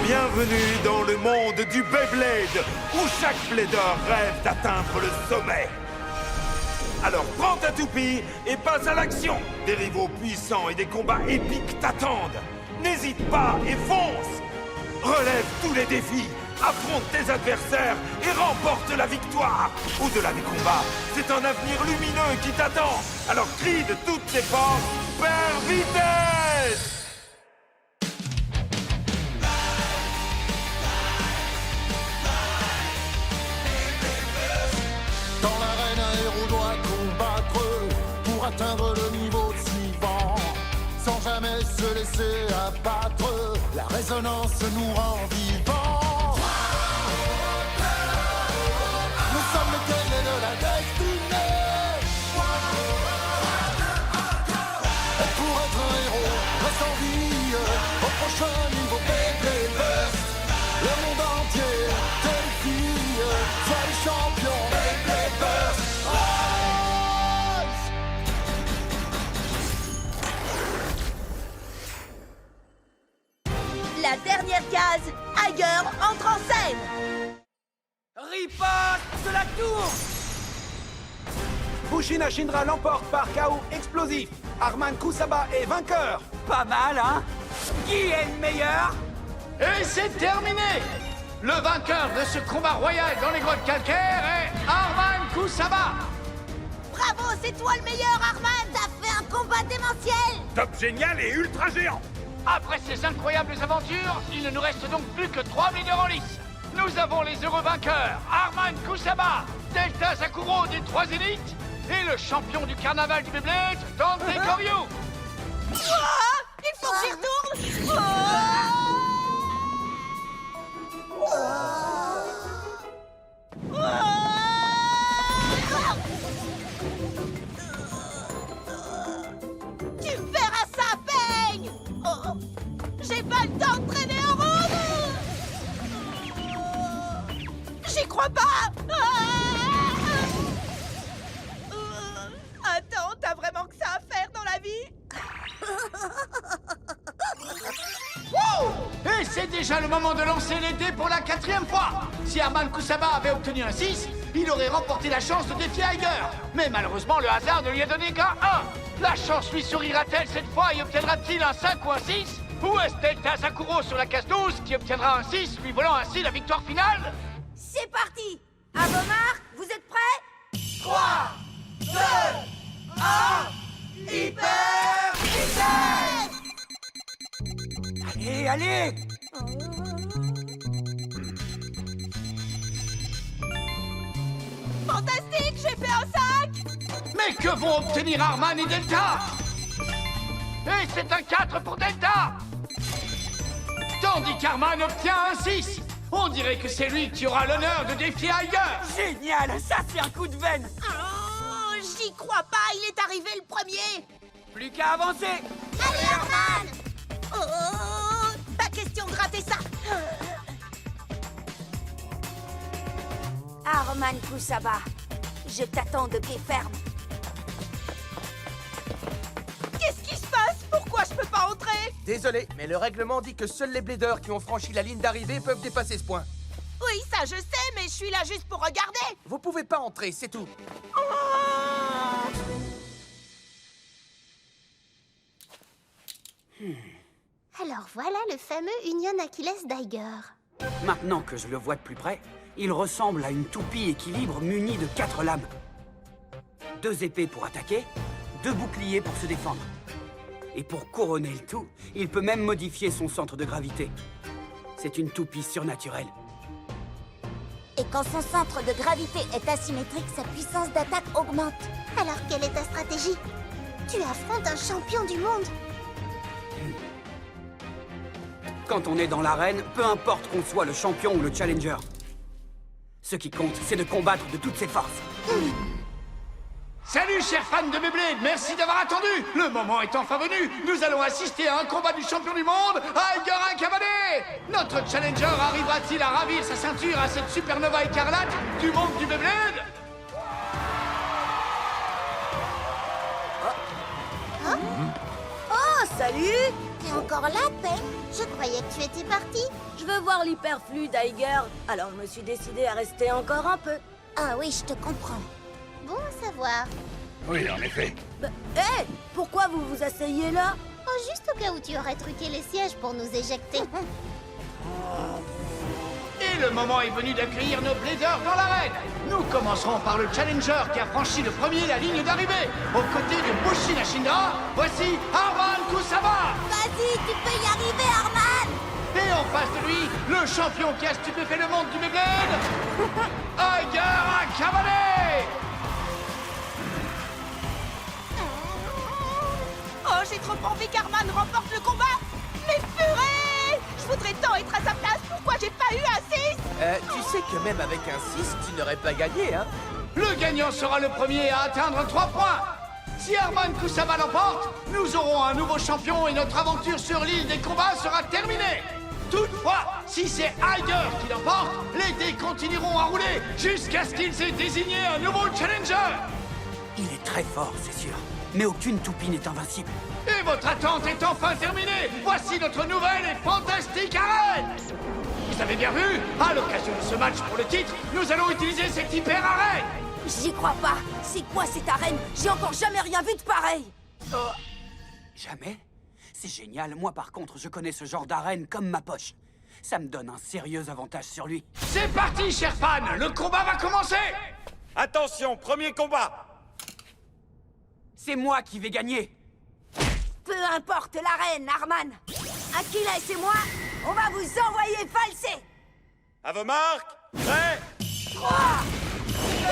Bienvenue dans le monde du Beyblade, où chaque blader rêve d'atteindre le sommet. Alors prends ta toupie et passe à l'action. Des rivaux puissants et des combats épiques t'attendent. N'hésite pas et fonce. Relève tous les défis, affronte tes adversaires et remporte la victoire. Au-delà des combats, c'est un avenir lumineux qui t'attend. Alors crie de toutes tes forces, Père Vitesse! Dans l'arène, un héros doit combattre pour atteindre le niveau suivant. Sans jamais se laisser abattre, la résonance nous rend vivants. Nous sommes les guerriers de la destinée. Et pour être un héros, reste en vie au prochain niveau Beyblade. Le monde entier te défie, sois le champion Beyblade. La dernière case, Tiger entre en scène. Riposte de la tour! Bushina Shindra l'emporte par chaos explosif. Arman Kusaba est vainqueur. Pas mal, hein? Qui est le meilleur? Et c'est terminé! Le vainqueur de ce combat royal dans les grottes calcaires est Arman Kusaba! Bravo, c'est toi le meilleur, Arman. T'as fait un combat démentiel. Top génial et ultra géant. Après ces incroyables aventures, il ne nous reste donc plus que 3 leaders en lice. Nous avons les heureux vainqueurs, Arman Kusaba, Delta Sakuro des 3 élites, et le champion du carnaval du Beyblade, Dante Koryu. Il faut que j'y retourne. Tu verras ça, Peigne. J'ai pas le temps de traîner en rond. J'y crois pas. Attends, t'as vraiment que ça à faire dans la vie? Et c'est déjà le moment de lancer les dés pour la 4e fois. Si Arman Kusaba avait obtenu un 6, il aurait remporté la chance de défier Tiger. Mais malheureusement, le hasard ne lui a donné qu'un 1. La chance lui sourira-t-elle cette fois et obtiendra-t-il un 5 ou un 6? Ou est-ce Delta Sakuro sur la case 12 qui obtiendra un 6, lui volant ainsi la victoire finale? C'est parti. À vos marques, vous êtes prêts? 3, 2, 1, hyper vitesse! Allez, allez! Fantastique, j'ai fait un 5. Mais que vont obtenir Arman et Delta? Et c'est un 4 pour Delta! Tandis qu'Arman obtient un 6. On dirait que c'est lui qui aura l'honneur de défier Tiger. Génial! Ça, c'est un coup de veine! Oh, j'y crois pas, il est arrivé le premier. Plus qu'à avancer! Allez, Arman. Oh, pas question de rater ça. Arman Kusaba, je t'attends de pied ferme. Qu'est-ce qui se passe? Pourquoi je peux pas entrer? Désolé, mais le règlement dit que seuls les bladers qui ont franchi la ligne d'arrivée peuvent dépasser ce point. Oui, ça je sais, mais je suis là juste pour regarder. Vous pouvez pas entrer, c'est tout. Alors voilà le fameux Union Achilles Daiger. Maintenant que je le vois de plus près, il ressemble à une toupie équilibre munie de 4 lames. 2 épées pour attaquer, 2 boucliers pour se défendre. Et pour couronner le tout, il peut même modifier son centre de gravité. C'est une toupie surnaturelle. Et quand son centre de gravité est asymétrique, sa puissance d'attaque augmente. Alors quelle est ta stratégie? Tu affrontes un champion du monde. Quand on est dans l'arène, peu importe qu'on soit le champion ou le challenger. Ce qui compte, c'est de combattre de toutes ses forces. Salut chers fans de Beyblade, merci d'avoir attendu. Le moment est enfin venu. Nous allons assister à un combat du champion du monde, Tiger Akabane. Notre challenger arrivera-t-il à ravir sa ceinture à cette supernova écarlate du monde du Beyblade? Oh, salut. T'es encore là, Pain? Je croyais que tu étais parti. Je veux voir l'hyperflux Tiger, alors je me suis décidé à rester encore un peu. Ah oui, je te comprends. Bon à savoir. Oui, en effet. Hé, pourquoi vous vous asseyez là? Oh, juste au cas où tu aurais truqué les sièges pour nous éjecter. Et le moment est venu d'accueillir nos Bladers dans l'arène. Nous commencerons par le Challenger qui a franchi le premier la ligne d'arrivée. Aux côtés de Bushin Ashindra, voici Arman Kusama. Vas-y, tu peux y arriver, Arman! Et en face de lui, le champion qui a stupéfait le monde du Beyblade, Tiger Akabane. Oh, j'ai trop envie qu'Arman remporte le combat. Mais purée! Je voudrais tant être à sa place. Pourquoi j'ai pas eu un 6? Tu sais que même avec un 6, tu n'aurais pas gagné, hein? Le gagnant sera le premier à atteindre 3 points. Si Arman Kusama l'emporte, nous aurons un nouveau champion et notre aventure sur l'île des combats sera terminée. Toutefois, si c'est Tiger qui l'emporte, les dés continueront à rouler jusqu'à ce qu'ils aient désigné un nouveau challenger. Il est très fort, c'est sûr. Mais aucune toupie n'est invincible. Et votre attente est enfin terminée. Voici notre nouvelle et fantastique arène. Vous avez bien vu, à l'occasion de ce match pour le titre, nous allons utiliser cette hyper arène. J'y crois pas. C'est quoi cette arène? J'ai encore jamais rien vu de pareil. Jamais? C'est génial. Moi, par contre, je connais ce genre d'arène comme ma poche. Ça me donne un sérieux avantage sur lui. C'est parti, chers fans. Le combat va commencer. Attention, premier combat. C'est moi qui vais gagner. Peu importe l'arène, Arman. Achilles et moi, on va vous envoyer valser. À vos marques, prêts? 3, 2,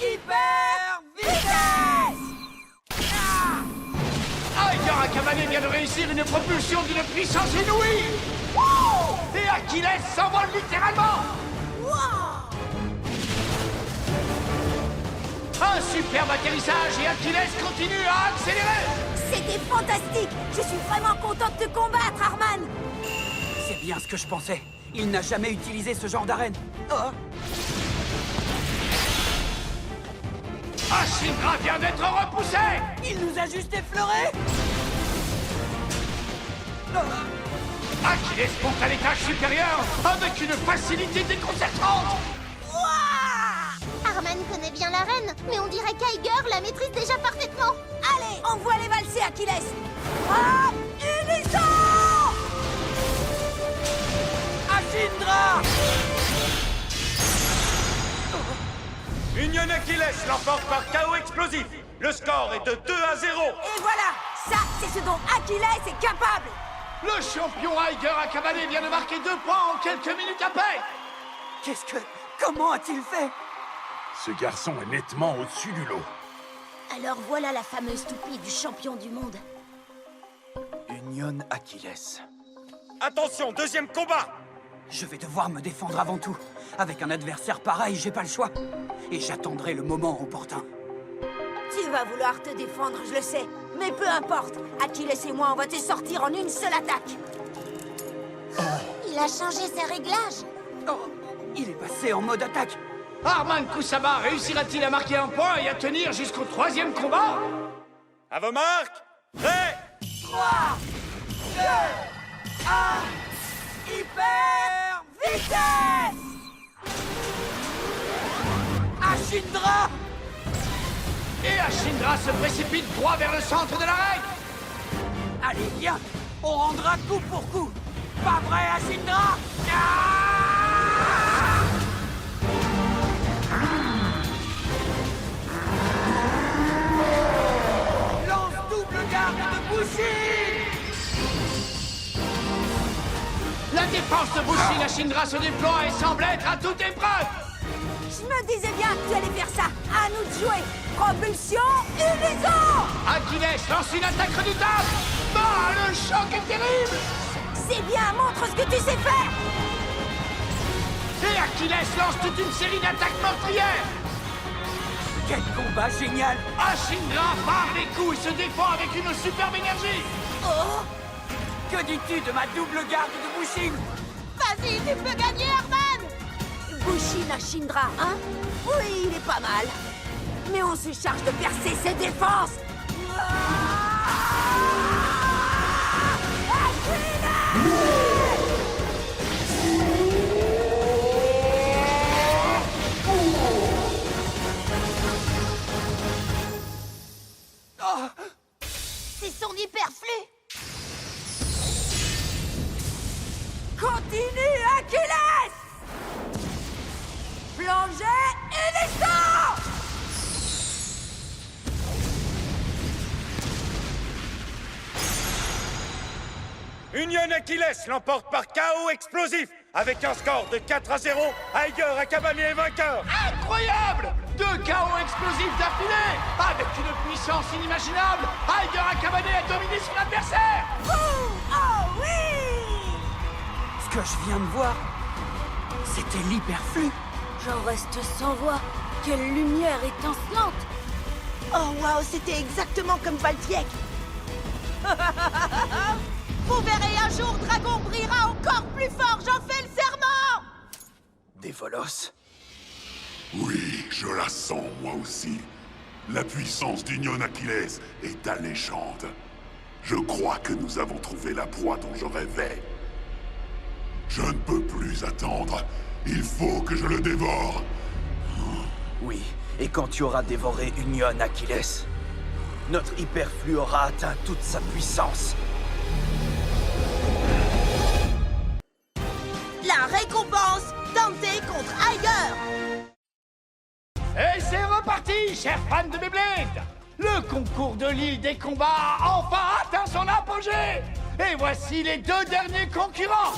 1, hyper vitesse! Tiger Akabane vient de réussir une propulsion d'une puissance inouïe. Et Achilles s'envole littéralement. Un superbe atterrissage et Achilles continue à accélérer. C'était fantastique. Je suis vraiment contente de te combattre, Arman. C'est bien ce que je pensais. Il n'a jamais utilisé ce genre d'arène. Oh. Ashindra vient d'être repoussé. Il nous a juste effleurés. Achilles monte à l'étage supérieur avec une facilité déconcertante. Arman connaît bien l'arène, mais on dirait qu'Iger la maîtrise déjà parfaitement. Allez, envoie les valser, Achilles. Ah, Unisson! Ashindra! Union Achilles l'emporte par KO explosif. Le score est de 2-0. Et voilà, ça, c'est ce dont Achilles est capable. Le champion Tiger Akabane vient de marquer 2 points en quelques minutes à peine. Comment a-t-il fait? Ce garçon est nettement au-dessus du lot. Alors voilà la fameuse toupie du champion du monde. Union Achilles. Attention, deuxième combat. Je vais devoir me défendre avant tout. Avec un adversaire pareil, j'ai pas le choix. Et j'attendrai le moment opportun. Tu vas vouloir te défendre, je le sais. Mais peu importe, Achilles et moi, on va te sortir en une seule attaque. Il a changé ses réglages. Oh, il est passé en mode attaque. Arman Kusama réussira-t-il à marquer un point et à tenir jusqu'au 3e combat? À vos marques, prêts? 3, 2, 1, hyper vitesse! Ashindra! Et Ashindra se précipite droit vers le centre de l'arène. Allez, viens! On rendra coup pour coup! Pas vrai, Ashindra? Lance double garde de Bushin! La défense de Bushin Ashindra se déploie et semble être à toute épreuve. Je me disais bien que tu allais faire ça. À nous de jouer. Propulsion, Unisson! Achilles lance une attaque redoutable. Ah, le choc est terrible. C'est bien, montre ce que tu sais faire! Et Achilles lance toute une série d'attaques meurtrières. Quel combat génial! Ashindra barre les coups et se défend avec une superbe énergie. Oh! Que dis-tu de ma double garde de Bushin? Vas-y, tu peux gagner, Arman! Bushin Ashindra, hein? Oui, il est pas mal. Mais on se charge de percer ses défenses! Ah! Continue, Achilles! Plongez et descends! Union Achilles l'emporte par KO explosif. Avec un score de 4-0, Aiger Akabane est vainqueur. Incroyable! 2 KO explosifs d'affilée! Avec une puissance inimaginable, Aiger Akabane a dominé son adversaire! Oh oui! Ce que je viens de voir, c'était l'hyperflux. J'en reste sans voix. Quelle lumière étincelante! Oh waouh, c'était exactement comme Valtiek. Vous verrez un jour, Dragon brillera encore plus fort, j'en fais le serment! Des volos. Oui, je la sens moi aussi. La puissance d'Union Achilles est alléchante. Je crois que nous avons trouvé la proie dont je rêvais. Je ne peux plus attendre. Il faut que je le dévore. Oui, et quand tu auras dévoré Union Achilles, notre hyperflux aura atteint toute sa puissance. La récompense, Dante contre Aiger. Et c'est reparti, chers fans de Beyblade! Le concours de l'île des combats a enfin atteint son apogée! Et voici les 2 derniers concurrents!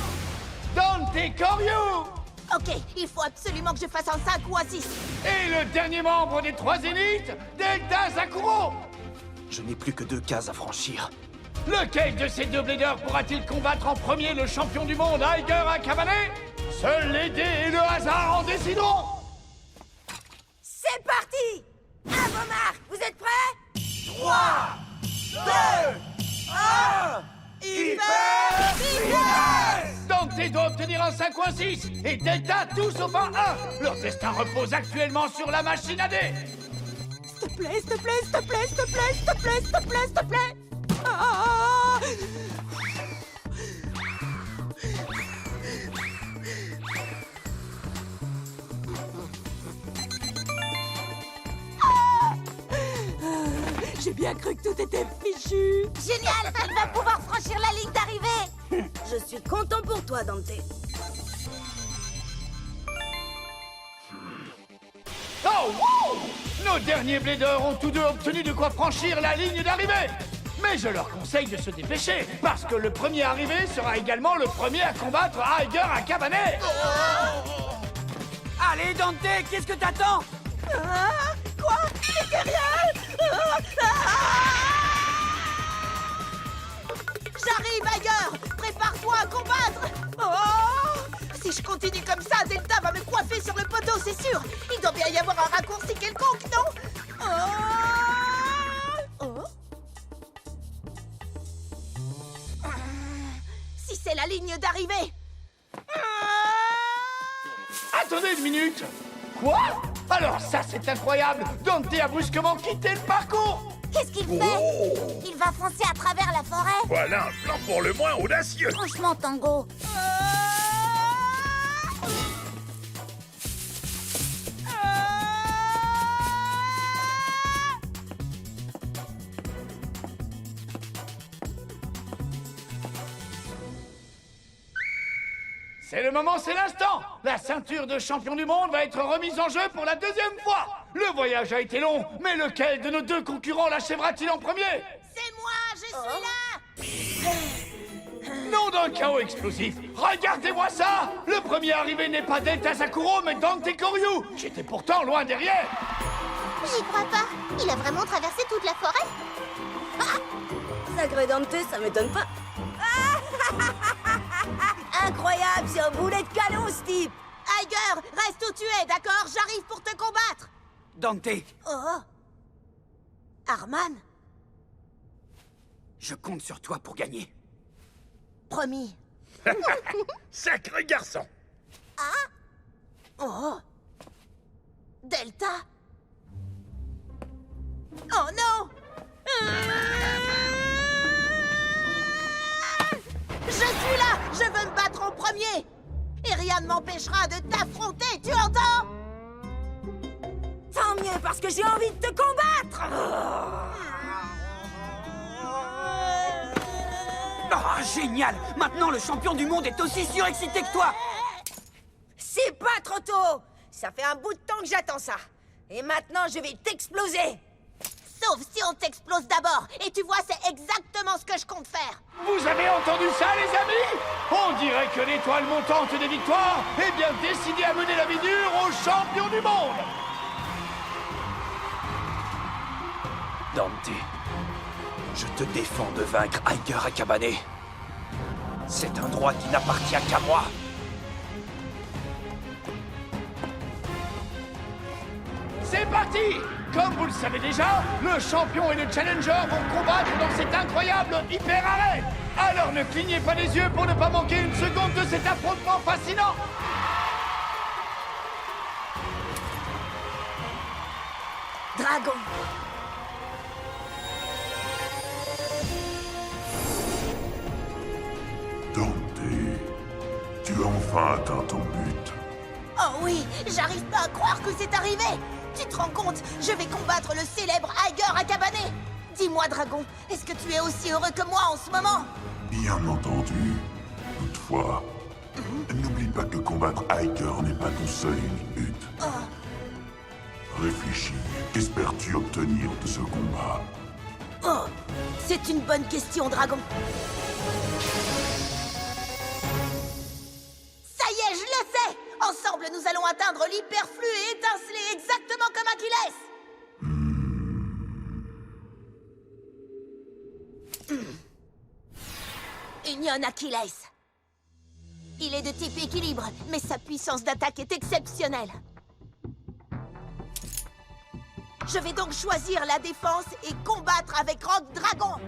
Dante Koryu! Ok, il faut absolument que je fasse un 5 ou un 6. Et le dernier membre des 3 Zéniths, Delta Sakuro! Je n'ai plus que 2 cases à franchir. Lequel de ces 2 bladers pourra-t-il combattre en premier le champion du monde, Aiger Akabane? Seuls les dés et le hasard en décideront! C'est parti! À vos marques, vous êtes prêts? 3, 2, 1... Dante doit obtenir un 5 ou un 6, et Delta tout sauf un 1. Leur destin repose actuellement sur la machine à dés. S'il te plaît, s'il te plaît, s'il te plaît, s'il te plaît, s'il te plaît, s'il te plaît, s'il te plaît. Ah! J'ai bien cru que tout était fichu. Génial! Elle va pouvoir franchir la ligne d'arrivée! Je suis content pour toi, Dante. Oh, wow! Nos derniers bladers ont tous 2 obtenu de quoi franchir la ligne d'arrivée. Mais je leur conseille de se dépêcher, parce que le premier arrivé sera également le premier à combattre Aiger Akabane. Allez, Dante, qu'est-ce que t'attends? Ah, quoi? C'est rien. J'arrive, Aiger. Prépare-toi à combattre. Oh! Si je continue comme ça, Delta va me coiffer sur le poteau, c'est sûr. Il doit bien y avoir un raccourci quelconque, non? Oh! Si c'est la ligne d'arrivée. Attendez une minute. Quoi? Alors ça, c'est incroyable. Dante a brusquement quitté le parcours. Qu'est-ce qu'il fait? Il va foncer à travers la forêt? Voilà un plan pour le moins audacieux. Franchement, Tango. C'est le moment, c'est l'instant. La ceinture de champion du monde va être remise en jeu pour la 2e fois. Le voyage a été long, mais lequel de nos 2 concurrents l'achèvera-t-il en premier? C'est moi, je suis là. Nom d'un chaos explosif. Regardez-moi ça. Le premier arrivé n'est pas Delta Sakuro, mais Dante Koryu, qui était pourtant loin derrière. J'y crois pas. Il a vraiment traversé toute la forêt? Sacré Dante, ça m'étonne pas. Incroyable, c'est un boulet de canon, ce type. Aiger, reste où tu es, d'accord? J'arrive pour te combattre. Dante, Oh. Arman, je compte sur toi pour gagner. promis. Sacré garçon. Oh. Delta. Oh non. Je suis là. Je veux me battre en premier. Et rien ne m'empêchera de t'affronter, tu entends? Tant mieux, parce que j'ai envie de te combattre. Génial! Maintenant, le champion du monde est aussi surexcité que toi! C'est pas trop tôt! Ça fait un bout de temps que j'attends ça. Et maintenant, je vais t'exploser! Sauf si on t'explose d'abord. Et tu vois, c'est exactement ce que je compte faire. Vous avez entendu ça, les amis? On dirait que l'étoile montante des victoires est bien décidée à mener la vie dure au champion du monde! Dante, je te défends de vaincre Aiger Akabane. C'est un droit qui n'appartient qu'à moi. C'est parti! Comme vous le savez déjà, le champion et le challenger vont combattre dans cet incroyable hyper arrêt. Alors ne clignez pas les yeux pour ne pas manquer une seconde de cet affrontement fascinant. Dragon! Dante, tu as enfin atteint ton but. Oh oui, j'arrive pas à croire que c'est arrivé. Tu te rends compte? Je vais combattre le célèbre Aiger Akabane. Dis-moi, Dragon, est-ce que tu es aussi heureux que moi en ce moment? Bien entendu. Toutefois, n'oublie pas que combattre Aiger n'est pas ton seul et unique but. Réfléchis, qu'espères-tu obtenir de ce combat? Oh, c'est une bonne question, Dragon. Ça y est, je le sais! Ensemble, nous allons atteindre l'hyperflux et étinceler exactement comme Achilles! Union Achilles. Il est de type équilibre, mais sa puissance d'attaque est exceptionnelle. Je vais donc choisir la défense et combattre avec Rock Dragon.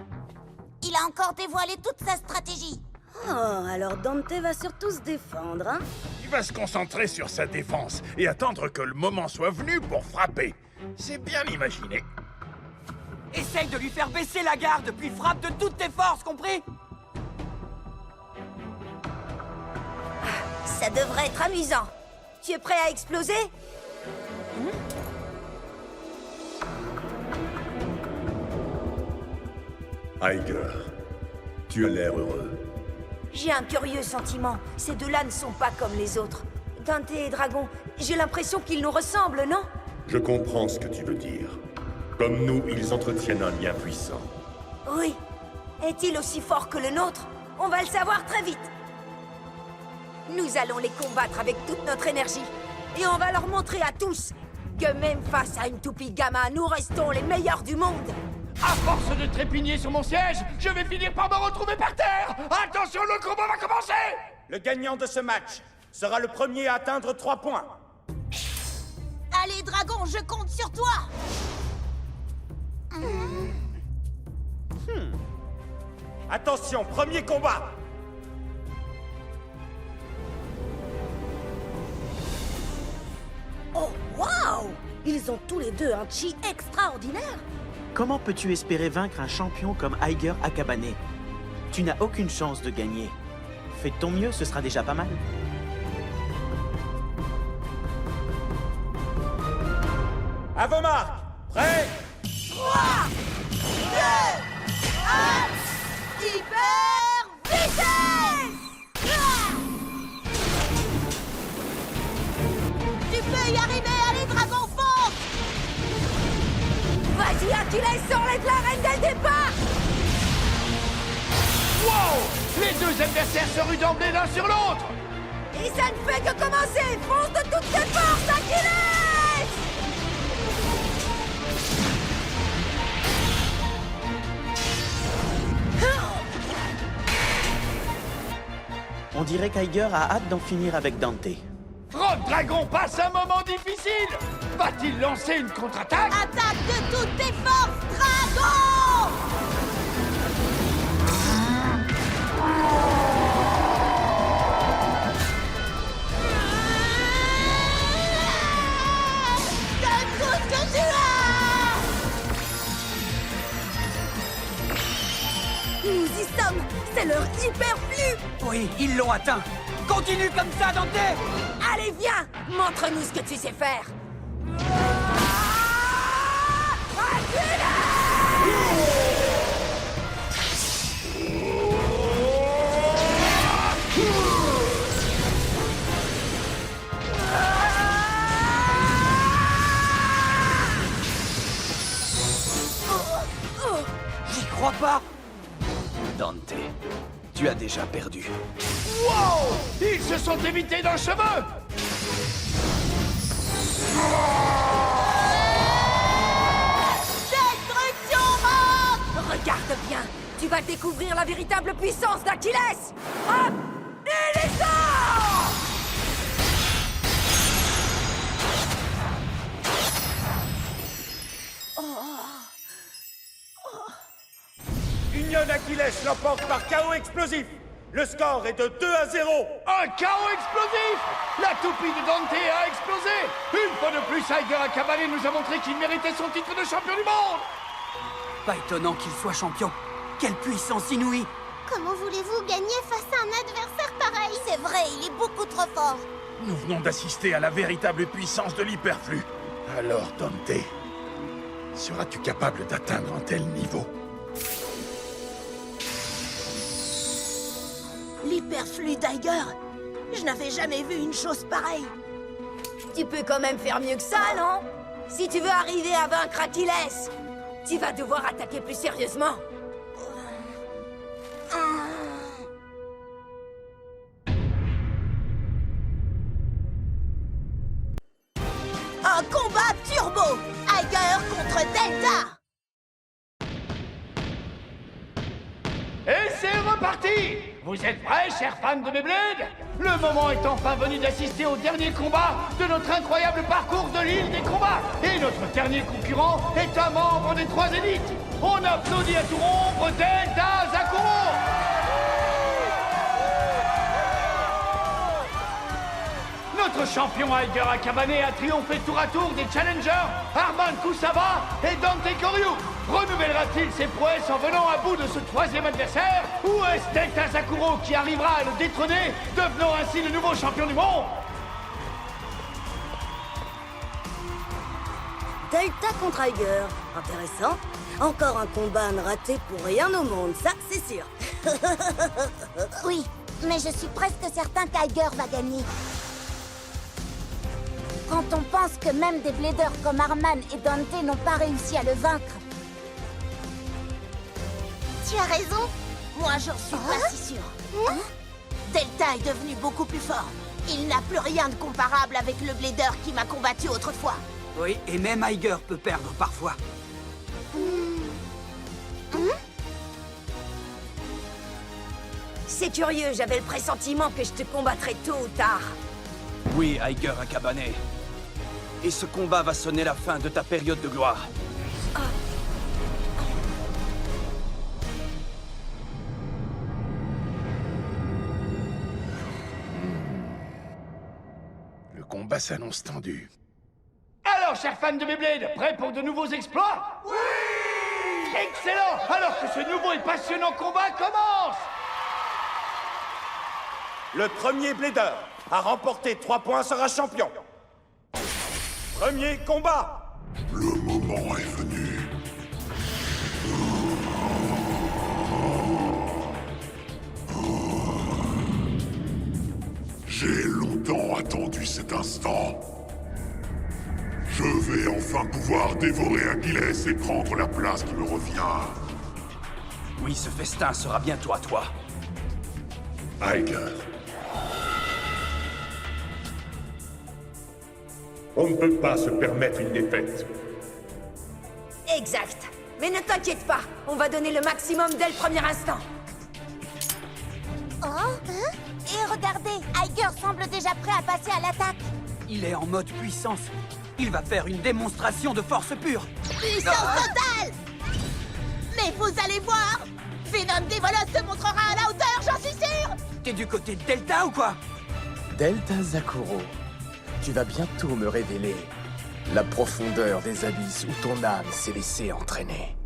Il a encore dévoilé toute sa stratégie. Oh, alors Dante va surtout se défendre, hein? Il va se concentrer sur sa défense et attendre que le moment soit venu pour frapper. C'est bien imaginé. Essaye de lui faire baisser la garde, puis frappe de toutes tes forces, compris? Ça devrait être amusant. Tu es prêt à exploser? Aiger, tu as l'air heureux. J'ai un curieux sentiment. Ces deux-là ne sont pas comme les autres. Dante et Dragon, j'ai l'impression qu'ils nous ressemblent, non? Je comprends ce que tu veux dire. Comme nous, ils entretiennent un lien puissant. Oui. Est-il aussi fort que le nôtre? On va le savoir très vite. Nous allons les combattre avec toute notre énergie. Et on va leur montrer à tous que même face à une toupie Gamma, nous restons les meilleurs du monde. À force de trépigner sur mon siège, je vais finir par me retrouver par terre. Attention, le combat va commencer. Le gagnant de ce match sera le premier à atteindre 3 points. Allez, Dragon, je compte sur toi. Attention, premier combat. Oh, waouh! Ils ont tous les deux un chi extraordinaire. Comment peux-tu espérer vaincre un champion comme Aiger Akabane? Tu n'as aucune chance de gagner. Fais de ton mieux, ce sera déjà pas mal. À vos marques. Prêt? 3, 2, 1, hyper vitesse! Tu peux y arriver, allez, Dragon, fonce! Vas-y, Achilles, sors-les de l'arène dès le départ! Wow! Les deux adversaires se ruent d'emblée l'un sur l'autre. Et ça ne fait que commencer! Fonce de toutes tes forces, Achilles! On dirait qu'Aiger a hâte d'en finir avec Dante. Rock Dragon passe un moment difficile. Va-t-il lancer une contre-attaque? Attaque de toutes tes forces, Dragon! Donne tout ce que tu as! Nous y sommes! C'est leur hyperflux! Oui, ils l'ont atteint. Continue comme ça, Dante! Allez, viens! Montre-nous ce que tu sais faire! Tu as déjà perdu. Wow! Ils se sont évités d'un cheveu! Destruction rock! Regarde bien, tu vas découvrir la véritable puissance d'Achilles. Hop! Élisa! Union Achilles l'emporte par chaos explosif. Le score est de 2-0. Un chaos explosif! La toupie de Dante a explosé! Une fois de plus, Aiger Akabane nous a montré qu'il méritait son titre de champion du monde! Pas étonnant qu'il soit champion. Quelle puissance inouïe! Comment voulez-vous gagner face à un adversaire pareil? C'est vrai, il est beaucoup trop fort. Nous venons d'assister à la véritable puissance de l'hyperflux. Alors, Dante, seras-tu capable d'atteindre un tel niveau? L'hyperflux d'Aiger. Je n'avais jamais vu une chose pareille. Tu peux quand même faire mieux que ça, non? Si tu veux arriver à vaincre Achilles, tu vas devoir attaquer plus sérieusement. Un combat turbo! Aiger contre Delta! Et c'est reparti! Vous êtes prêts, chers fans de Beyblade? Le moment est enfin venu d'assister au dernier combat de notre incroyable parcours de l'île des combats. Et notre dernier concurrent est un membre des 3 élites. On applaudit à tout rompre Delta Zakuro! Notre champion Aiger Akabane a triomphé tour à tour des challengers Arman Kusaba et Dante Koryu. Renouvellera-t-il ses prouesses en venant à bout de ce 3e adversaire? Ou est-ce Delta Zakuro qui arrivera à le détrôner, devenant ainsi le nouveau champion du monde? Delta contre Aiger. Intéressant. Encore un combat à ne rater pour rien au monde, ça c'est sûr. Oui, mais je suis presque certain qu'Aiger va gagner. Quand on pense que même des bladers comme Arman et Dante n'ont pas réussi à le vaincre. Tu as raison. Moi, j'en suis pas si sûre. Delta est devenu beaucoup plus fort. Il n'a plus rien de comparable avec le blader qui m'a combattu autrefois. Oui, et même Aiger peut perdre parfois. C'est curieux, j'avais le pressentiment que je te combattrais tôt ou tard. Oui, Aiger Akabane. Et ce combat va sonner la fin de ta période de gloire. Le combat s'annonce tendu. Alors, chers fans de Beyblade, prêts pour de nouveaux exploits? Oui! Excellent! Alors que ce nouveau et passionnant combat commence! Le premier Blader à remporter 3 points sera champion. Premier combat. Le moment est venu. J'ai longtemps attendu cet instant. Je vais enfin pouvoir dévorer Achilles et prendre la place qui me revient. Oui, ce festin sera bientôt à toi. Aiger. On ne peut pas se permettre une défaite. Exact. Mais ne t'inquiète pas, on va donner le maximum dès le premier instant. Oh, hein? Et regardez, Aiger semble déjà prêt à passer à l'attaque. Il est en mode puissance. Il va faire une démonstration de force pure. Puissance totale! Mais vous allez voir! Venom Dévolos se montrera à la hauteur, j'en suis sûr! T'es du côté de Delta ou quoi? Delta Zakuro, tu vas bientôt me révéler la profondeur des abysses où ton âme s'est laissée entraîner.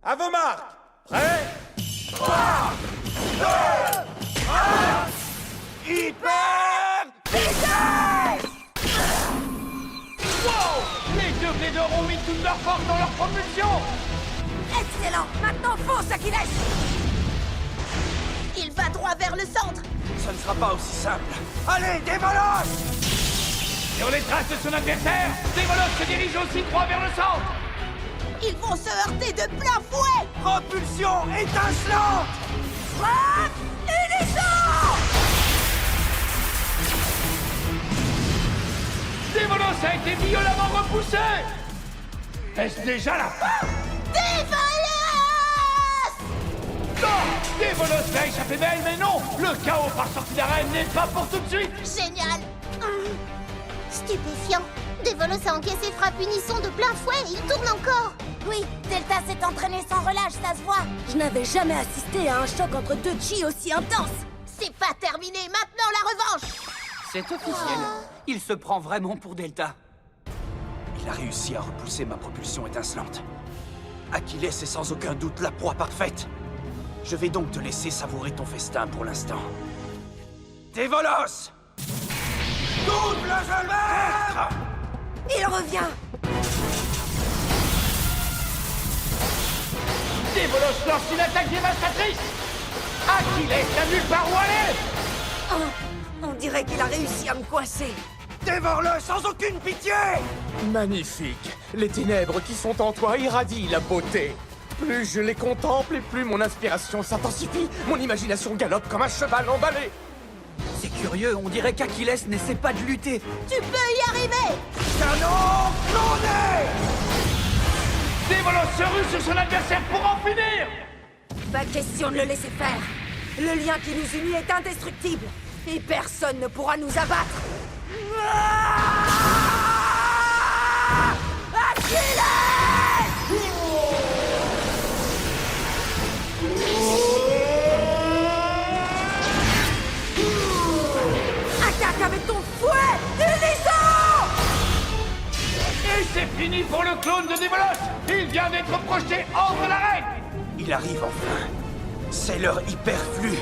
À vos marques. Prêts? 3, 2, 1... Hyper vitesse! Wow! Les deux Bladers ont mis toute leur force dans leur propulsion! Excellent! Maintenant fonce, Achilles! Il va droit vers le centre! Ça ne sera pas aussi simple. Allez, Dévolos! Sur les traces de son adversaire, Dévolos se dirige aussi droit vers le centre! Ils vont se heurter de plein fouet! Propulsion étincelante! Frappe! Dévolos a été violemment repoussé! Est-ce déjà la fin? Non! Dévolos a échappé belle, mais non! Le chaos par sortie d'arène n'est pas pour tout de suite! Génial. Stupéfiant. Dévolos a encaissé frappe unisson de plein fouet et il tourne encore. Oui, Delta s'est entraîné sans relâche, ça se voit. Je n'avais jamais assisté à un choc entre deux chi aussi intense. C'est pas terminé, maintenant la revanche! C'est officiel. Il se prend vraiment pour Delta. Il a réussi à repousser ma propulsion étincelante. Achilles est sans aucun doute la proie parfaite. Je vais donc te laisser savourer ton festin pour l'instant. Dévolos! Double gelmère! Il revient! Dévolos lance une attaque dévastatrice! Achilles n'a nulle part où aller! Oh, on dirait qu'il a réussi à me coincer. Dévore-le sans aucune pitié! Magnifique. Les ténèbres qui sont en toi irradient la beauté. Plus je les contemple et plus mon inspiration s'intensifie. Mon imagination galope comme un cheval emballé. C'est curieux, on dirait qu'Achilles n'essaie pas de lutter. Tu peux y arriver! Canon cloné! Dévolos se rue sur son adversaire pour en finir! Pas question de le laisser faire. Le lien qui nous unit est indestructible. Et personne ne pourra nous abattre. Achilles! Attaque avec ton fouet! Unisson! Et c'est fini pour le clone de Dévolos! Il vient d'être projeté hors de l'arène! Il arrive enfin. C'est leur hyperflux.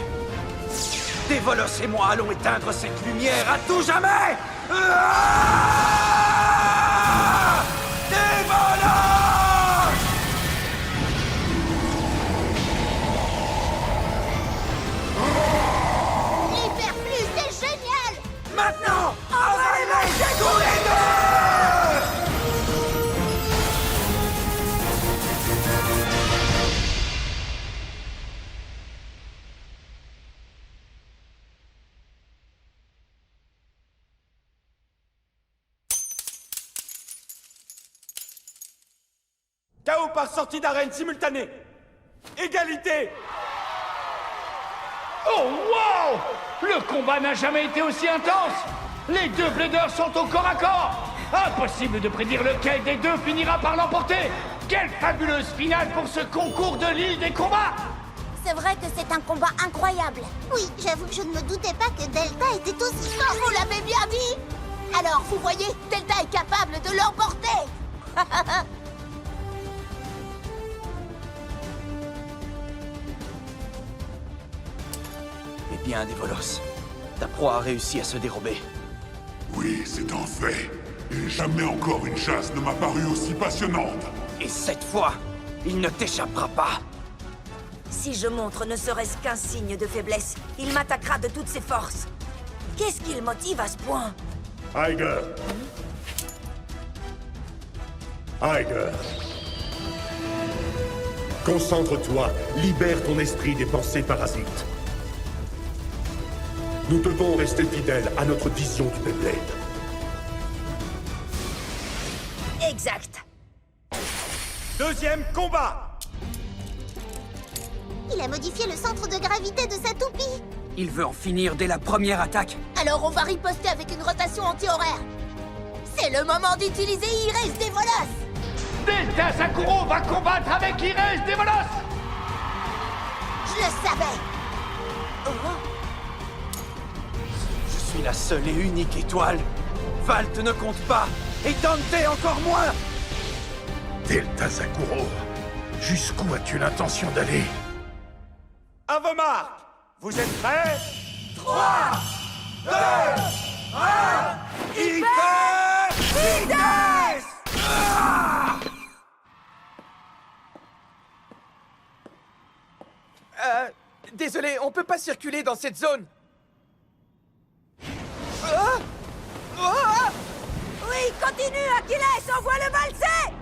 Dévolos et moi allons éteindre cette lumière à tout jamais! Dévolos! L'hyperflux, c'est génial. Maintenant, envahissez tous les deux! KO par sortie d'arène simultanée. Égalité. Oh wow! Le combat n'a jamais été aussi intense! Les deux Bladers sont au corps à corps! Impossible de prédire lequel des deux finira par l'emporter! Quelle fabuleuse finale pour ce concours de l'île des combats! C'est vrai que c'est un combat incroyable. Oui, j'avoue que je ne me doutais pas que Delta était aussi fort. Vous l'avez bien dit! Alors, vous voyez, Delta est capable de l'emporter! Eh bien, Dévolos, ta proie a réussi à se dérober. Oui, c'est un fait. Et jamais encore une chasse ne m'a paru aussi passionnante. Et cette fois, il ne t'échappera pas. Si je montre ne serait-ce qu'un signe de faiblesse, il m'attaquera de toutes ses forces. Qu'est-ce qui le motive à ce point? Aiger. Aiger. Concentre-toi, libère ton esprit des pensées parasites. Nous devons rester fidèles à notre vision du Beyblade. Exact. Deuxième combat! Il a modifié le centre de gravité de sa toupie. Il veut en finir dès la première attaque. Alors on va riposter avec une rotation anti-horaire. C'est le moment d'utiliser Iris Dévolos! Delta Sakuro va combattre avec Iris Dévolos! Je le savais! Je suis la seule et unique étoile. Valt ne compte pas, et Dante encore moins. Delta Sakuro, jusqu'où as-tu l'intention d'aller? À vos marques! Vous êtes prêts? 3, 2, 1, hyper vitesse! Désolé, on peut pas circuler dans cette zone. Oui, continue, Achilles, envoie le valser!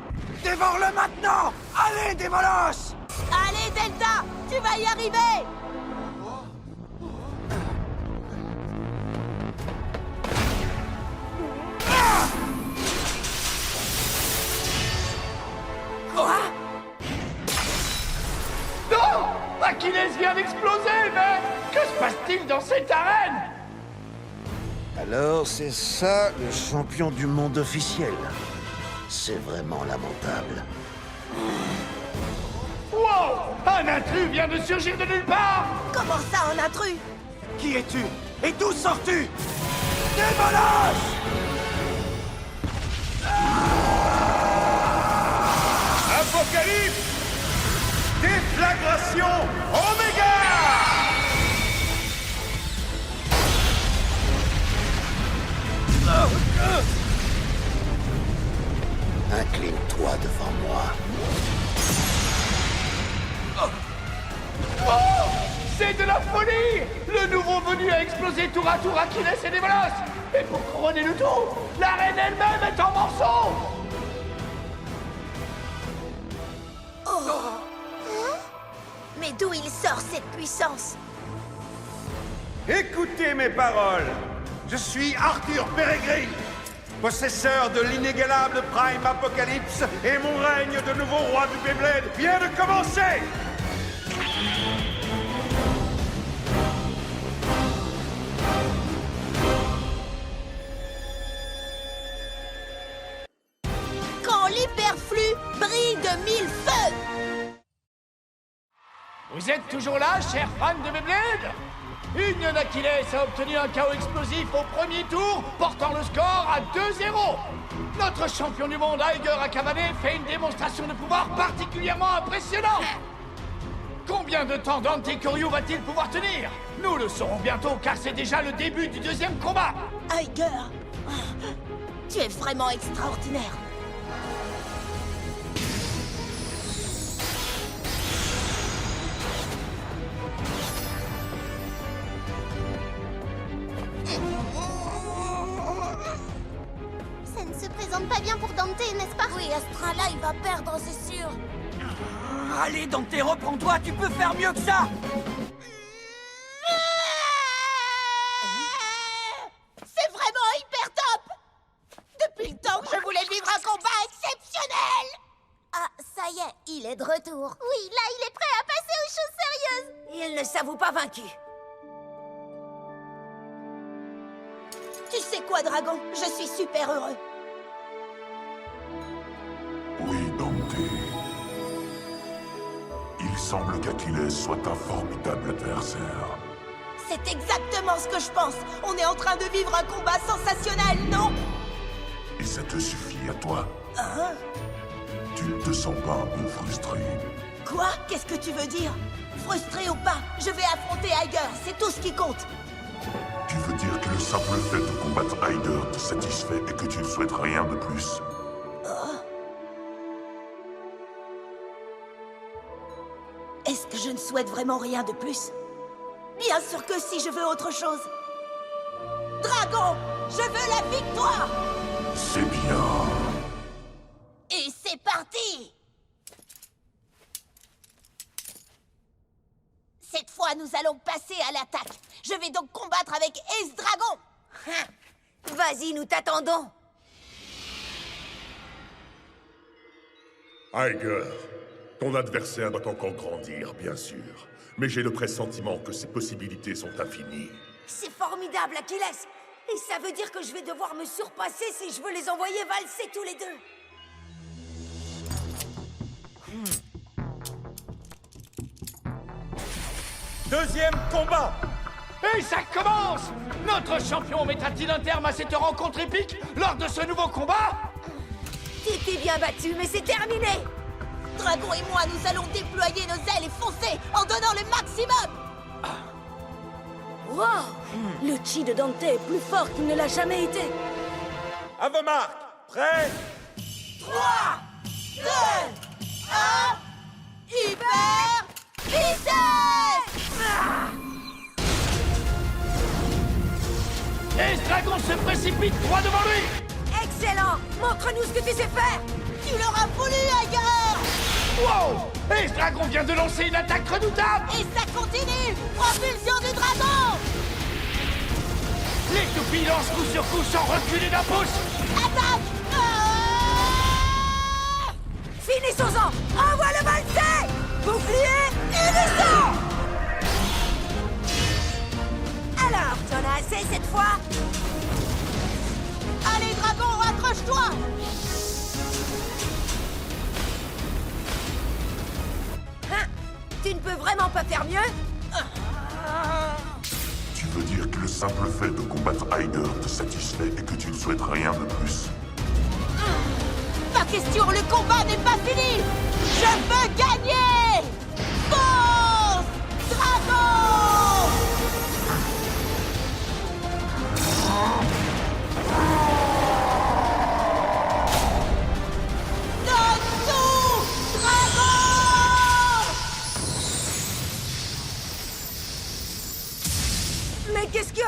Dévore-le maintenant! Allez, Dévolos! Allez, Delta! Tu vas y arriver! dans cette arène! Alors, c'est ça, le champion du monde officiel. C'est vraiment lamentable. Wow! Un intrus vient de surgir de nulle part! Comment ça, un intrus? Qui es-tu? Et d'où sors-tu? Démolage! Apocalypse! Déflagration Oméga! Incline-toi devant moi. Oh! C'est de la folie! Le nouveau venu a explosé tour à tour Achilles et Démolos! Et pour couronner le tout, l'arène elle-même est en morceaux! Mais d'où il sort cette puissance? Écoutez mes paroles. Je suis Arthur Peregrine, possesseur de l'inégalable Prime Apocalypse, et mon règne de nouveau roi du Beyblade vient de commencer! Quand l'hyperflux brille de mille feux! Vous êtes toujours là, chers fans de Beyblade? Union Achilles a obtenu un chaos explosif au premier tour, portant le score à 2-0. Notre champion du monde, Aiger Akabane, fait une démonstration de pouvoir particulièrement impressionnante. Combien de temps Dante Koryu va-t-il pouvoir tenir? Nous le saurons bientôt, car c'est déjà le début du deuxième combat. Aiger, tu es vraiment extraordinaire. Ça ne se présente pas bien pour Dante, n'est-ce pas? Oui, Astra, là, il va perdre, c'est sûr. Allez, Dante, reprends-toi, tu peux faire mieux que ça! C'est vraiment hyper top! Depuis le temps que je voulais vivre un combat exceptionnel! Ah, ça y est, il est de retour. Oui, là, il est prêt à passer aux choses sérieuses. Il ne s'avoue pas vaincu. Tu sais quoi, Dragon? Je suis super heureux. Oui, Dante. Il semble qu'Achilles soit un formidable adversaire. C'est exactement ce que je pense. On est en train de vivre un combat sensationnel, non? Et ça te suffit à toi? Hein? Tu ne te sens pas un peu frustré? Quoi? Qu'est-ce que tu veux dire? Frustré ou pas, je vais affronter Aiger, c'est tout ce qui compte. Tu veux dire que le simple fait de combattre Aiger te satisfait et que tu ne souhaites rien de plus? Est-ce que je ne souhaite vraiment rien de plus? Bien sûr que si, je veux autre chose. Dragon, je veux la victoire! C'est bien. Et c'est parti! Cette fois, nous allons passer à l'attaque. Je vais donc combattre avec Ace Dragon. Vas-y, nous t'attendons. Aiger, ton adversaire doit encore grandir, bien sûr. Mais j'ai le pressentiment que ses possibilités sont infinies. C'est formidable, Achilles. Et ça veut dire que je vais devoir me surpasser si je veux les envoyer valser tous les deux. Deuxième combat! Et ça commence! Notre champion mettra-t-il un terme à cette rencontre épique lors de ce nouveau combat? T'étais bien battu, mais c'est terminé. Dragon et moi, nous allons déployer nos ailes et foncer en donnant le maximum. Wow! Le chi de Dante est plus fort qu'il ne l'a jamais été. À vos marques! Prêts? 3, 2, 1... Hyper vitesse! Ace Dragon se précipite droit devant lui! Excellent! Montre-nous ce que tu sais faire! Tu l'auras voulu, Aiger! Wow! Ace Dragon vient de lancer une attaque redoutable! Et ça continue! Propulsion du dragon! Les toupies lancent coup sur coup sans reculer d'un pouce! Attaque! Finissons-en! Envoie le valser! Bouclier, unissant! assez cette fois? Allez, Dragon, accroche-toi! Hein? Tu ne peux vraiment pas faire mieux? Tu veux dire que le simple fait de combattre Aiger te satisfait et que tu ne souhaites rien de plus? Pas question, le combat n'est pas fini! Je veux gagner! Fonce! Dragon! Donne tout! Dragon! Mais qu'est-ce que...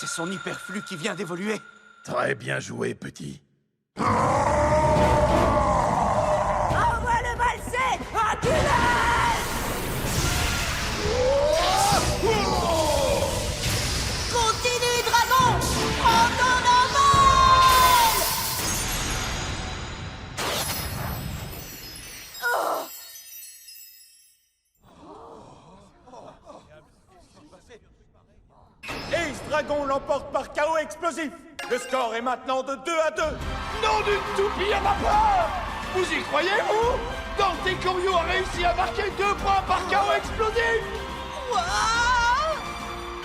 C'est son hyperflux qui vient d'évoluer. Très bien joué, petit. Envoie le valser! Aculès! Continue, Dragon! Prends ton envol! Ace Dragon l'emporte par KO explosif. Le score est maintenant de 2-2. Nom d'une toupie à vapeur! Vous y croyez, vous? Dante Kurio a réussi à marquer 2 points par KO explosif! Wow!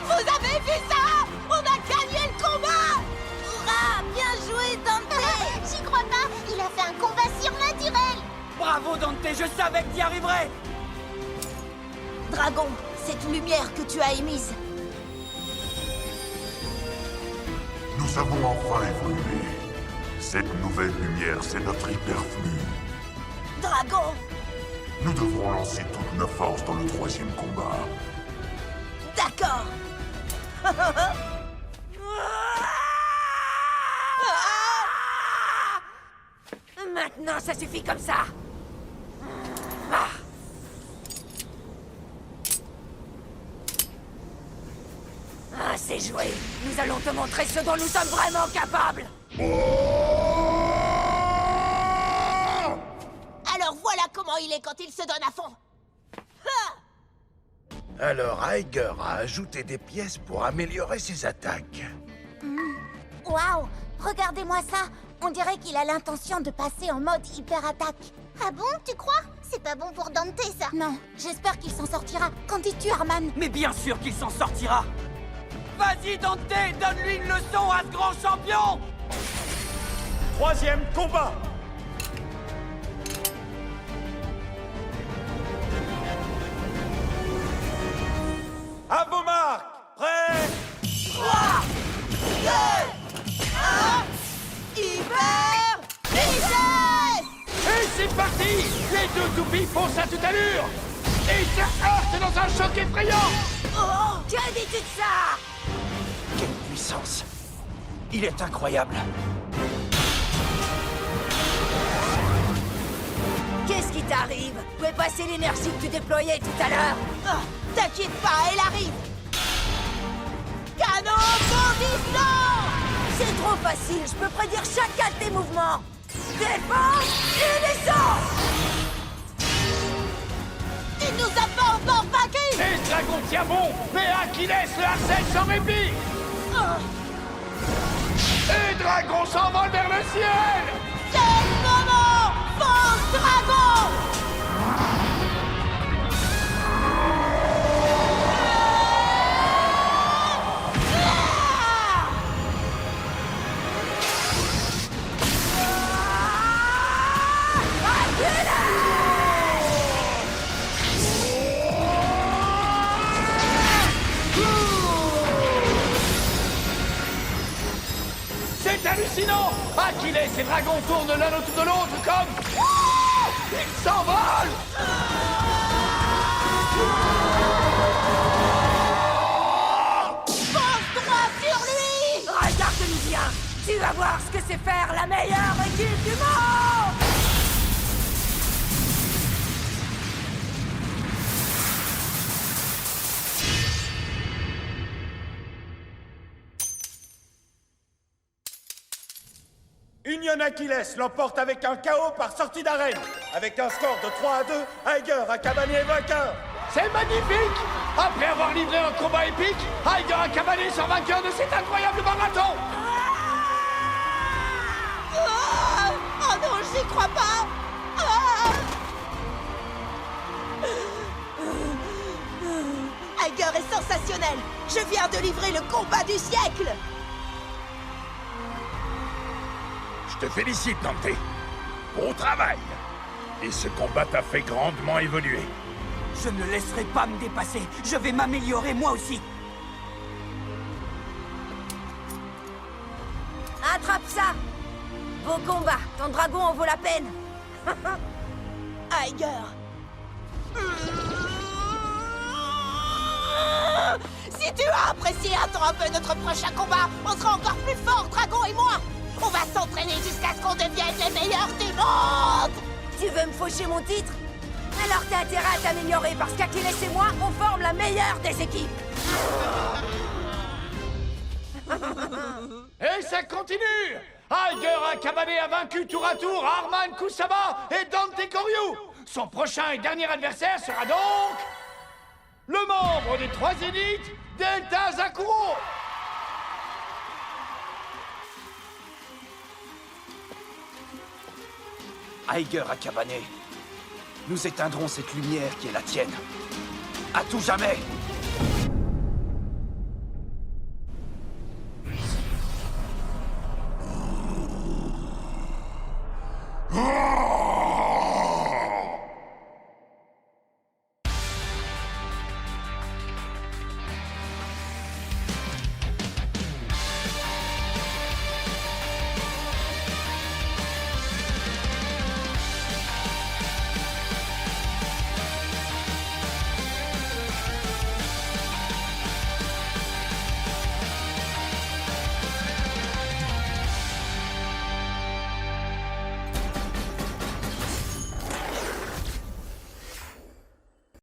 Vous avez vu ça? On a gagné le combat! Hurrah! Bien joué, Dante! J'y crois pas! Il a fait un combat surnaturel! Bravo, Dante, je savais que tu y arriverais! Dragon, cette lumière que tu as émise, Nous avons enfin évolué. Cette nouvelle lumière, c'est notre hyperflux. Dragon! Nous devrons lancer toutes nos forces dans le 3e combat. D'accord! Maintenant, ça suffit comme ça. Ah. Ah, c'est joué. Nous allons te montrer ce dont nous sommes vraiment capables. Alors voilà comment il est quand il se donne à fond! Ha! Alors Aiger a ajouté des pièces pour améliorer ses attaques. Waouh! Regardez-moi ça! On dirait qu'il a l'intention de passer en mode hyper-attaque. Ah bon, tu crois? C'est pas bon pour Dante, ça. Non, j'espère qu'il s'en sortira. Qu'en dis-tu, Arman? Mais bien sûr qu'il s'en sortira! Vas-y, Dante, donne-lui une leçon à ce grand champion! 3e combat. À vos marques! Prêt? 3, 2, 1, hyper vitesse! Et c'est parti! Les 2 toupies foncent à toute allure! Et se heurtent dans un choc effrayant! Oh, que dis-tu de ça? Quelle puissance! Il est incroyable. Qu'est-ce qui t'arrive? Où est passée l'énergie que tu déployais tout à l'heure? Ah, t'inquiète pas, elle arrive! Canon bondissant! C'est trop facile, je peux prédire chacun de tes mouvements. Défense et descends! Il nous a pas encore vaincus! Et Dragon tient bon, mais Achilles le harcèle sans répit! Et Dragon s'envole vers le ciel! C'est le moment! Fonce, Dragon! C'est hallucinant! Achilles et Dragon tournent l'un autour de l'autre comme... Ils s'envolent! Fonce droit sur lui! Regarde-nous bien! Tu vas voir ce que c'est faire la meilleure équipe du monde! Union Achilles l'emporte avec un KO par sortie d'arène. Avec un score de 3-2, Aiger Akabane est vainqueur. C'est magnifique! Après avoir livré un combat épique, Aiger Akabane sort vainqueur de cet incroyable marathon! Oh non, j'y crois pas! Aiger est sensationnel! Je viens de livrer le combat du siècle! Je te félicite, Dante. Beau travail. Et ce combat t'a fait grandement évoluer. Je ne laisserai pas me dépasser. Je vais m'améliorer moi aussi. Attrape ça! Beau combat, ton dragon en vaut la peine. Aiger! Si tu as apprécié, attends un peu notre prochain combat. On sera encore plus forts, Dragon et moi. On va s'entraîner jusqu'à ce qu'on devienne les meilleurs du monde. Tu veux me faucher mon titre? Alors t'as intérêt à t'améliorer parce qu'Achilles et moi, on forme la meilleure des équipes. Et ça continue! Aiger Akabane a vaincu tour à tour Arman Kusama et Dante Koryu! Son prochain et dernier adversaire sera donc... le membre des 3 élites, Delta Zakuro! Aiger Akabane, nous éteindrons cette lumière qui est la tienne. À tout jamais!